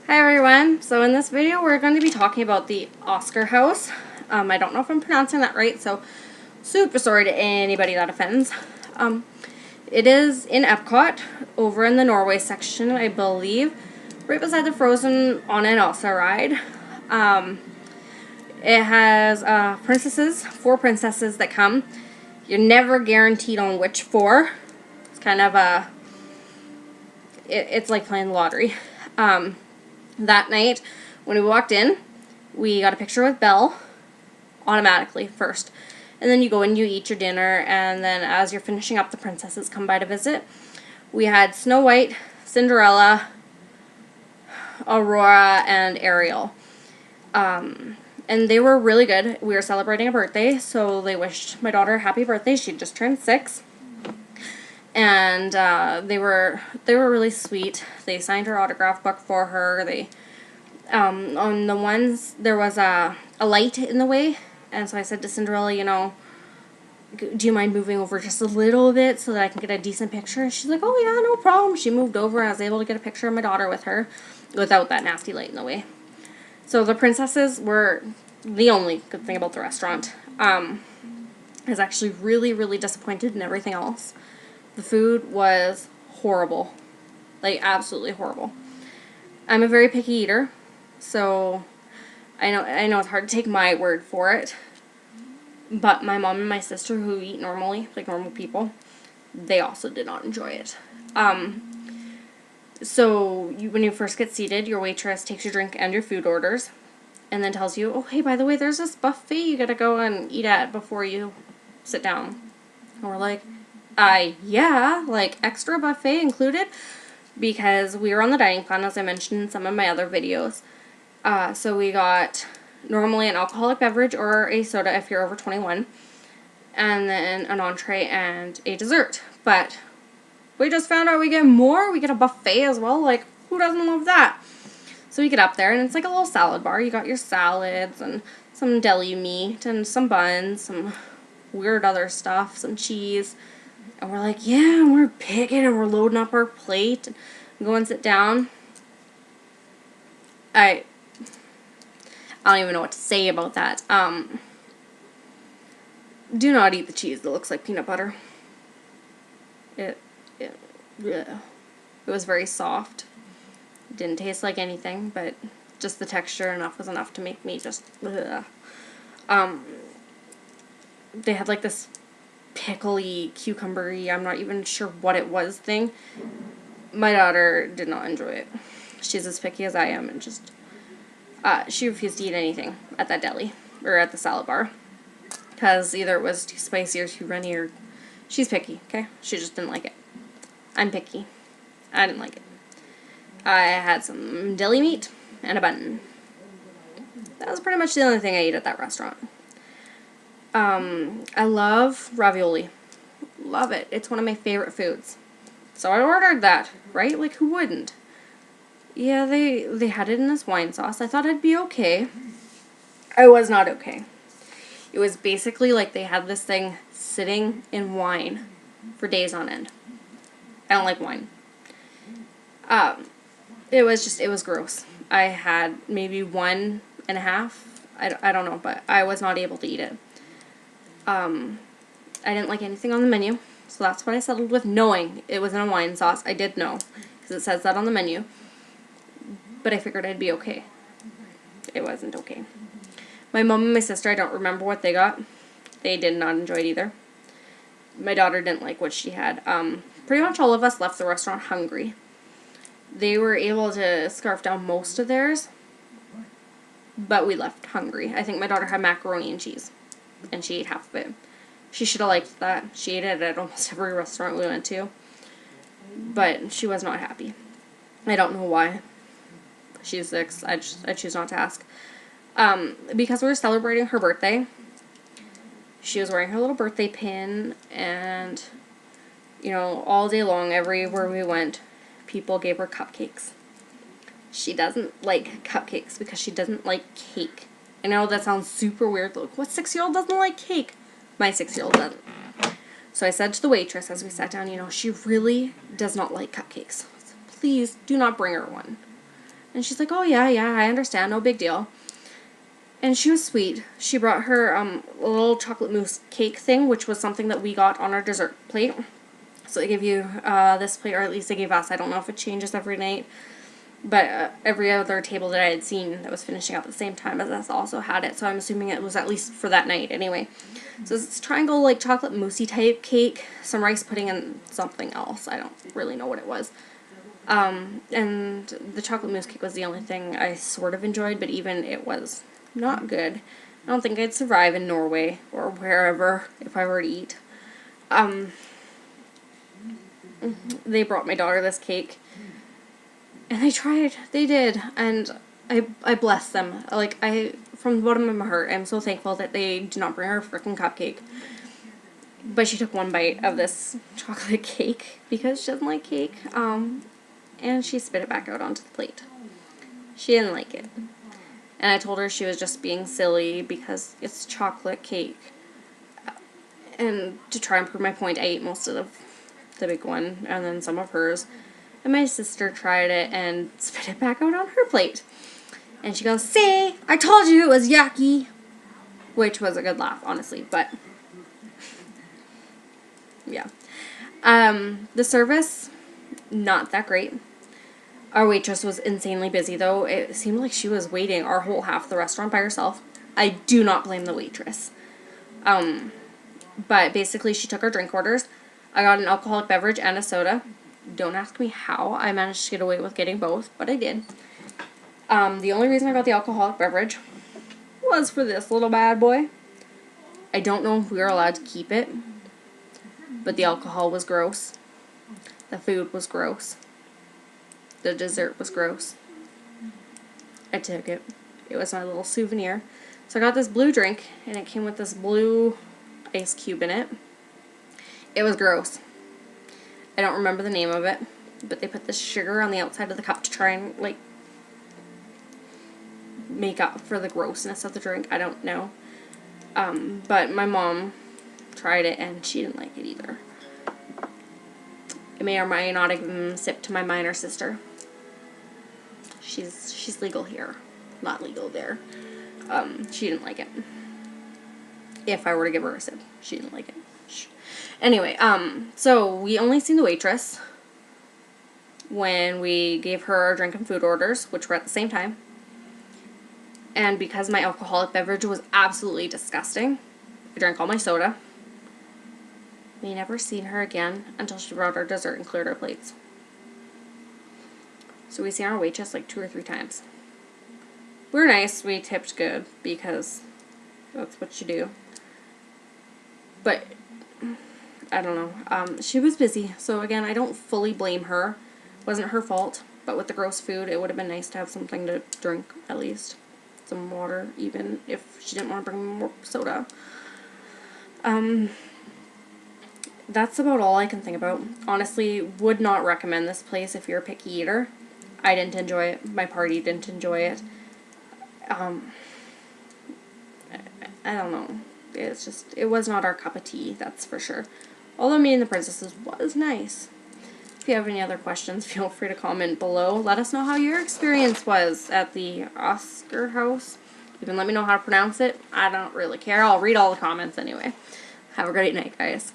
Hi everyone, so in this video we're going to be talking about the Oscar House. I don't know if I'm pronouncing that right, so super sorry to anybody that offends. It is in Epcot, over in the Norway section, I believe, right beside the Frozen on and Elsa ride. It has four princesses that come. You're never guaranteed on which four. It's kind of it's like playing the lottery. That night, when we walked in, we got a picture with Belle, automatically, first. And then you go in, you eat your dinner, and then as you're finishing up, the princesses come by to visit. We had Snow White, Cinderella, Aurora, and Ariel. And they were really good. We were celebrating a birthday, so they wished my daughter a happy birthday. She just turned 6. And they were really sweet. They signed her autograph book for her. They on the ones there was a light in the way, and so I said to Cinderella, you know, do you mind moving over just a little bit so that I can get a decent picture? And she's like, oh yeah, no problem. She moved over, and I was able to get a picture of my daughter with her without that nasty light in the way. So the princesses were the only good thing about the restaurant. I was actually really disappointed in everything else. The food was horrible. Like, absolutely horrible. I'm a very picky eater, so I know it's hard to take my word for it. But my mom and my sister, who eat normally, like normal people, they also did not enjoy it. So when you first get seated, your waitress takes your drink and your food orders, and then tells you, oh, hey, by the way, there's this buffet you gotta go and eat at before you sit down. And we're like, yeah, like extra buffet included, because we were on the dining plan, as I mentioned in some of my other videos. So we got normally an alcoholic beverage or a soda if you're over 21, and then an entree and a dessert. But we just found out we get more. We get a buffet as well. Like, who doesn't love that? So we get up there, and it's like a little salad bar. You got your salads and some deli meat and some buns, some weird other stuff, some cheese. And we're like, yeah, and we're picking, and we're loading up our plate, and go and sit down. I don't even know what to say about that. Do not eat the cheese that looks like peanut butter. It was very soft. It didn't taste like anything, but just the texture was enough to make me just, ugh. They had like this pickly, cucumbery, I'm not even sure what it was thing. My daughter did not enjoy it. She's as picky as I am, and just, she refused to eat anything at that deli, or at the salad bar, because either it was too spicy or too runny, or, she's picky, okay? She just didn't like it. I'm picky. I didn't like it. I had some deli meat and a bun. That was pretty much the only thing I ate at that restaurant. I love ravioli. Love it. It's one of my favorite foods. So I ordered that, right? Like, who wouldn't? Yeah, they had it in this wine sauce. I thought it'd be okay. I was not okay. It was basically like they had this thing sitting in wine for days on end. I don't like wine. It was gross. I had maybe 1.5. I don't know, but I was not able to eat it. I didn't like anything on the menu, so that's what I settled with, knowing it was in a wine sauce. I did know, because it says that on the menu, but I figured I'd be okay. It wasn't okay. My mom and my sister, I don't remember what they got. They did not enjoy it either. My daughter didn't like what she had. Pretty much all of us left the restaurant hungry. They were able to scarf down most of theirs, but we left hungry. I think my daughter had macaroni and cheese, and she ate half of it. She should have liked that. She ate it at almost every restaurant we went to, but she was not happy. I don't know why. She's 6. I choose not to ask. Because we were celebrating her birthday, she was wearing her little birthday pin, and, you know, all day long, everywhere we went, people gave her cupcakes. She doesn't like cupcakes because she doesn't like cake. I know that sounds super weird. Look, what 6-year-old doesn't like cake? My 6-year-old doesn't. So I said to the waitress as we sat down, you know, she really does not like cupcakes. So please do not bring her one. And she's like, oh, yeah, I understand. No big deal. And she was sweet. She brought her a little chocolate mousse cake thing, which was something that we got on our dessert plate. So they give you this plate, or at least they gave us. I don't know if it changes every night. But every other table that I had seen that was finishing up at the same time as us also had it. So I'm assuming it was at least for that night anyway. So it's triangle, like, chocolate moussey type cake. Some rice pudding and something else. I don't really know what it was. And the chocolate mousse cake was the only thing I sort of enjoyed. But even it was not good. I don't think I'd survive in Norway or wherever if I were to eat. They brought my daughter this cake. And they did, and I bless them. Like, from the bottom of my heart, I'm so thankful that they did not bring her a freaking cupcake. But she took one bite of this chocolate cake, because she doesn't like cake, and she spit it back out onto the plate. She didn't like it. And I told her she was just being silly, because it's chocolate cake. And to try and prove my point, I ate most of the big one, and then some of hers. And my sister tried it and spit it back out on her plate. And she goes, see, I told you it was yucky. Which was a good laugh, honestly, but yeah. The service, not that great. Our waitress was insanely busy, though. It seemed like she was waiting our whole half of the restaurant by herself. I do not blame the waitress. But basically, she took our drink orders. I got an alcoholic beverage and a soda. Don't ask me how I managed to get away with getting both, but I did. The only reason I got the alcoholic beverage was for this little bad boy. I don't know if we were allowed to keep it, but the alcohol was gross. The food was gross. The dessert was gross. I took it. It was my little souvenir. So I got this blue drink, and it came with this blue ice cube in it. It was gross. I don't remember the name of it, but they put this sugar on the outside of the cup to try and, like, make up for the grossness of the drink. I don't know. But my mom tried it, and she didn't like it either. It may or may not have given sip to my minor sister. She's legal here, not legal there. She didn't like it. If I were to give her a sip, she didn't like it. Anyway, so we only seen the waitress when we gave her our drink and food orders, which were at the same time. And because my alcoholic beverage was absolutely disgusting, I drank all my soda. We never seen her again until she brought our dessert and cleared our plates. So we seen our waitress like 2 or 3 times. We were nice, we tipped good, because that's what you do. But I don't know. She was busy, so again, I don't fully blame her. It wasn't her fault, but with the gross food, it would have been nice to have something to drink, at least. Some water, even if she didn't want to bring more soda. That's about all I can think about. Honestly, would not recommend this place if you're a picky eater. I didn't enjoy it. My party didn't enjoy it. I don't know. It's just, it was not our cup of tea, that's for sure. Although Meeting the Princesses was nice. If you have any other questions, feel free to comment below. Let us know how your experience was at the Oscar House. Even let me know how to pronounce it. I don't really care. I'll read all the comments anyway. Have a great night, guys.